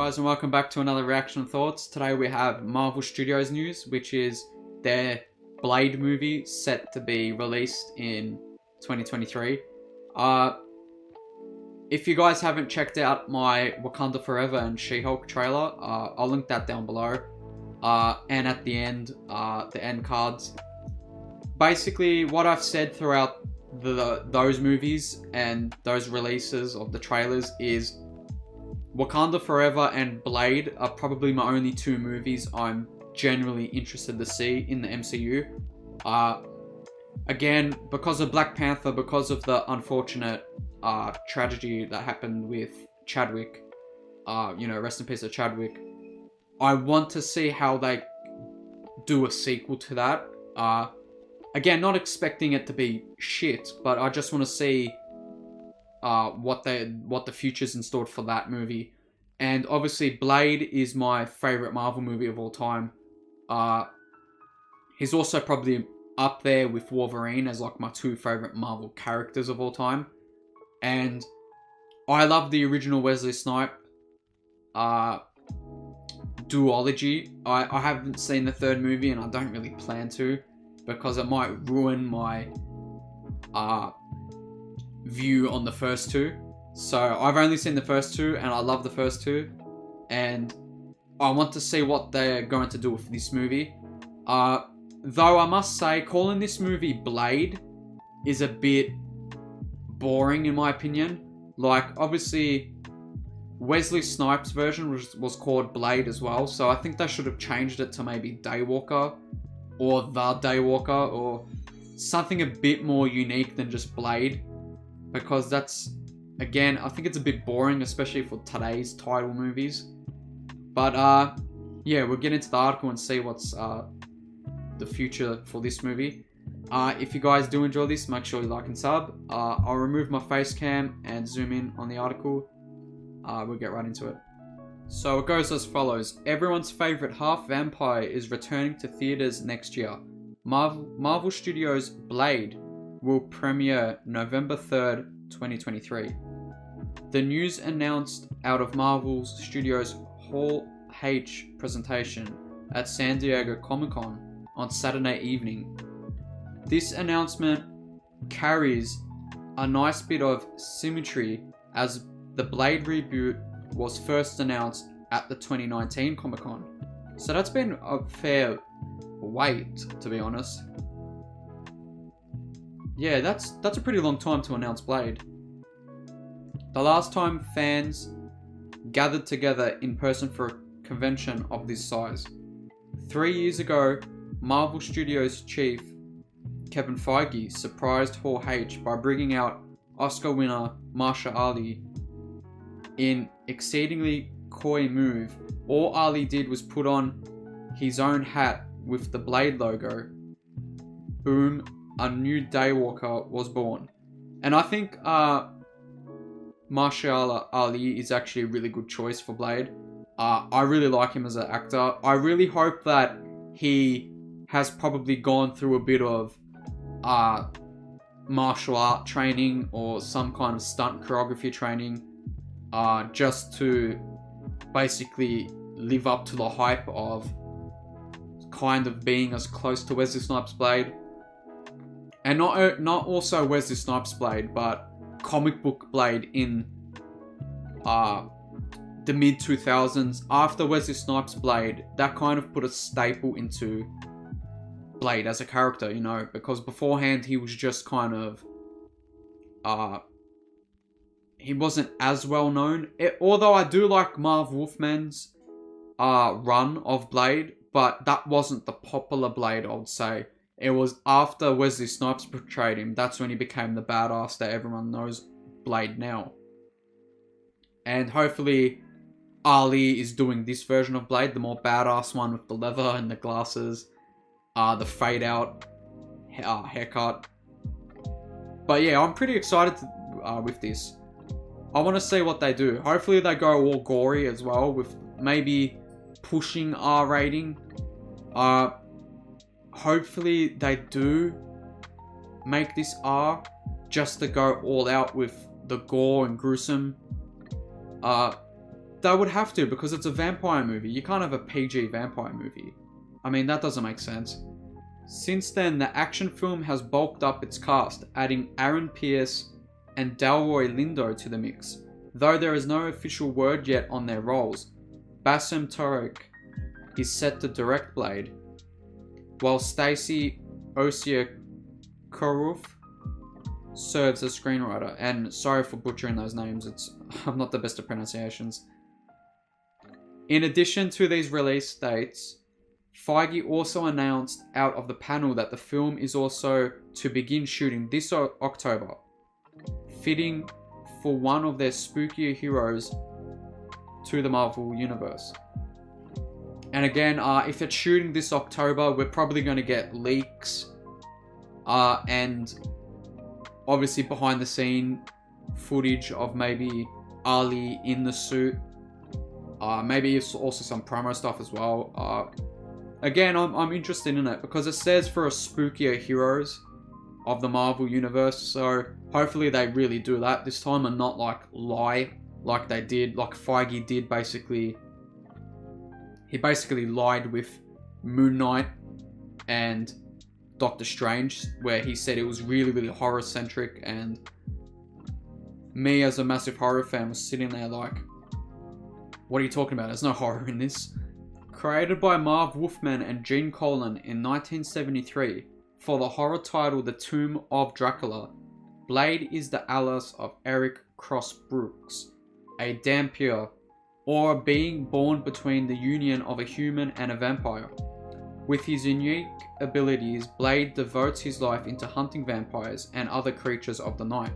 guys, and welcome back to another Reaction Thoughts. Today we have Marvel Studios news, which is their Blade movie set to be released in 2023. If you guys haven't checked out my Wakanda Forever and She-Hulk trailer, I'll link that down below. And at the end cards. Basically, what I've said throughout those movies and those releases of the trailers is Wakanda Forever and Blade are probably my only two movies I'm generally interested to see in the MCU. Again, because of Black Panther, because of the unfortunate tragedy that happened with Chadwick, rest in peace to Chadwick, I want to see how they do a sequel to that. Again, not expecting it to be shit, but I just want to see what the future's in store for that movie. And obviously, Blade is my favorite Marvel movie of all time. He's also probably up there with Wolverine as like my two favorite Marvel characters of all time. And I love the original Wesley Snipes duology. I haven't seen the third movie, and I don't really plan to, because it might ruin my view on the first two. So I've only seen the first two, and I love the first two, and I want to see what they're going to do with this movie. Though I must say, calling this movie Blade is a bit boring in my opinion. Like, obviously Wesley Snipes' version was called Blade as well, so I think they should have changed it to maybe Daywalker or The Daywalker, or something a bit more unique than just Blade, because that's, again, I think it's a bit boring, especially for today's title movies. But yeah, we'll get into the article and see what's the future for this movie. If you guys do enjoy this, make sure you like and sub. I'll remove my face cam and zoom in on the article. We'll get right into it. So it goes as follows. Everyone's favorite half-vampire is returning to theaters next year. Marvel Studios' Blade will premiere November 3rd, 2023. The news announced out of Marvel Studios' Hall H presentation at San Diego Comic-Con on Saturday evening. This announcement carries a nice bit of symmetry, as the Blade reboot was first announced at the 2019 Comic-Con. So that's been a fair wait, to be honest. Yeah, that's a pretty long time to announce Blade. The last time fans gathered together in person for a convention of this size. 3 years ago, Marvel Studios chief Kevin Feige surprised Hall H by bringing out Oscar winner Mahershala Ali. In exceedingly coy move, all Ali did was put on his own hat with the Blade logo. Boom, a new Daywalker was born. And I think Mahershala Ali is actually a really good choice for Blade. I really like him as an actor. I really hope that he has probably gone through a bit of martial art training or some kind of stunt choreography training, just to basically live up to the hype of kind of being as close to Wesley Snipes' Blade. And not also Wesley Snipes' Blade, but comic book Blade in the mid-2000s. After Wesley Snipes' Blade, that kind of put a staple into Blade as a character, because beforehand he was just kind of he wasn't as well known. Although I do like Marv Wolfman's run of Blade, but that wasn't the popular Blade, I would say. It was after Wesley Snipes portrayed him, that's when he became the badass that everyone knows Blade now. And hopefully Ali is doing this version of Blade, the more badass one with the leather and the glasses, the fade out haircut. But yeah, I'm pretty excited with this. I want to see what they do. Hopefully they go all gory as well, with maybe pushing R rating. Hopefully they do make this R, just to go all out with the gore and gruesome They would have to, because it's a vampire movie. You can't have a PG vampire movie. I mean, that doesn't make sense. Since then, the action film has bulked up its cast, adding Aaron Pierce and Delroy Lindo to the mix, though there is no official word yet on their roles. Bassem Tariq is set to direct Blade, while Stacey Osiakorov serves as screenwriter. And sorry for butchering those names, I'm not the best at pronunciations. In addition to these release dates, Feige also announced out of the panel that the film is also to begin shooting this October, fitting for one of their spookier heroes to the Marvel Universe. And again, if it's shooting this October, we're probably going to get leaks and obviously behind the scene footage of maybe Ali in the suit. Maybe it's also some promo stuff as well. Again, I'm interested in it because it says for a spookier heroes of the Marvel Universe, so hopefully they really do that this time and not like lie like they did, like Feige did basically. He basically lied with Moon Knight and Doctor Strange, where he said it was really, really horror-centric, and me as a massive horror fan was sitting there like, what are you talking about? There's no horror in this. Created by Marv Wolfman and Gene Colan in 1973 for the horror title The Tomb of Dracula, Blade is the alias of Eric Cross Brooks, a Dhampir, or a being born between the union of a human and a vampire. With his unique abilities, Blade devotes his life into hunting vampires and other creatures of the night.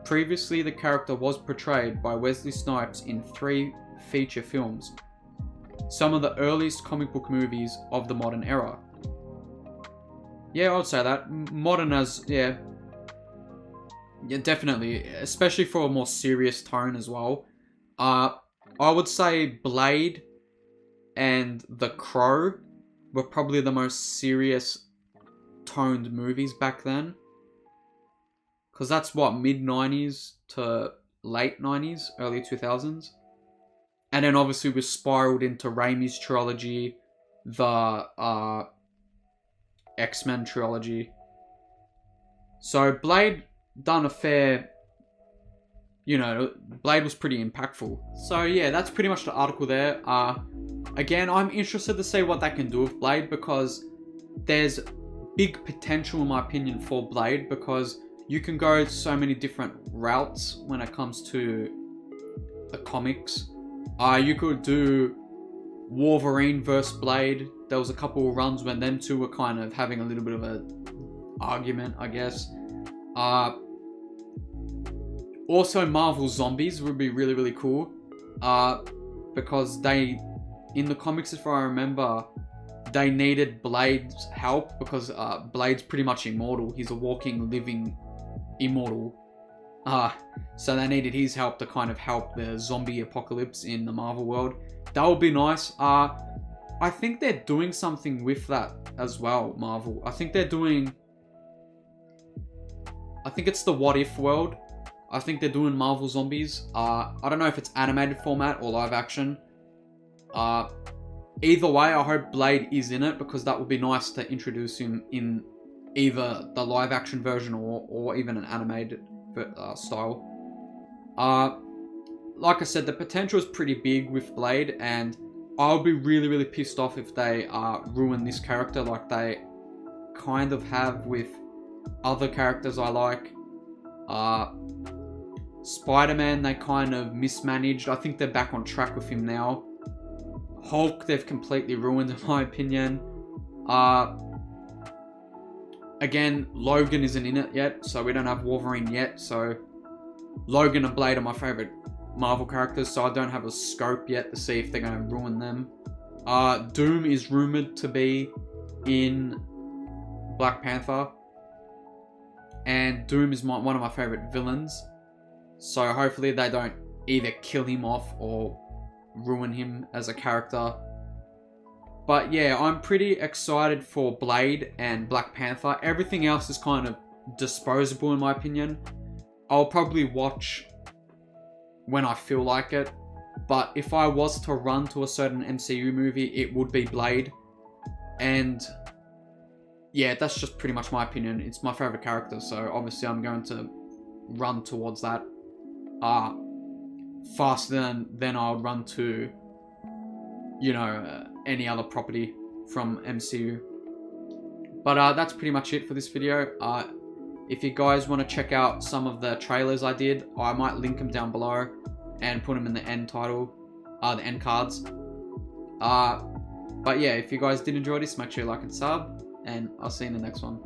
Previously, the character was portrayed by Wesley Snipes in 3 feature films, some of the earliest comic book movies of the modern era. Yeah, I'd say that. Modern as, yeah, definitely. Especially for a more serious tone as well. I would say Blade and The Crow were probably the most serious toned movies back then. Because that's what, mid-90s to late 90s, early 2000s. And then obviously we spiraled into Raimi's trilogy, the X-Men trilogy. So Blade done a fair, Blade was pretty impactful. So yeah, that's pretty much the article there. Again, I'm interested to see what they can do with Blade, because there's big potential in my opinion for Blade, because you can go so many different routes when it comes to the comics. You could do Wolverine versus Blade. There was a couple of runs when them two were kind of having a little bit of an argument, I guess. Also, Marvel Zombies would be really, really cool. Because they, in the comics, if I remember, they needed Blade's help because Blade's pretty much immortal. He's a walking, living immortal. So they needed his help to kind of help the zombie apocalypse in the Marvel world. That would be nice. I think they're doing something with that as well, Marvel. I think it's the What If world. I think they're doing Marvel Zombies. I don't know if it's animated format or live action. Either way, I hope Blade is in it, because that would be nice to introduce him in either the live action version or even an animated style. Like I said, the potential is pretty big with Blade, and I'll be really, really pissed off if they ruin this character like they kind of have with other characters I like. Spider-Man, they kind of mismanaged. I think they're back on track with him now. Hulk, they've completely ruined in my opinion. Again, Logan isn't in it yet, so we don't have Wolverine yet. So Logan and Blade are my favorite Marvel characters, so I don't have a scope yet to see if they're going to ruin them. Doom is rumored to be in Black Panther, and Doom is one of my favorite villains, so hopefully they don't either kill him off or ruin him as a character. But yeah, I'm pretty excited for Blade and Black Panther. Everything else is kind of disposable in my opinion. I'll probably watch when I feel like it. But if I was to run to a certain MCU movie, it would be Blade. And yeah, that's just pretty much my opinion. It's my favorite character, so obviously I'm going to run towards that faster than I would run to, you know, any other property from MCU. But that's pretty much it for this video. If you guys want to check out some of the trailers I did, I might link them down below and put them in the end title, the end cards. But yeah, if you guys did enjoy this, make sure you like and sub, and I'll see you in the next one.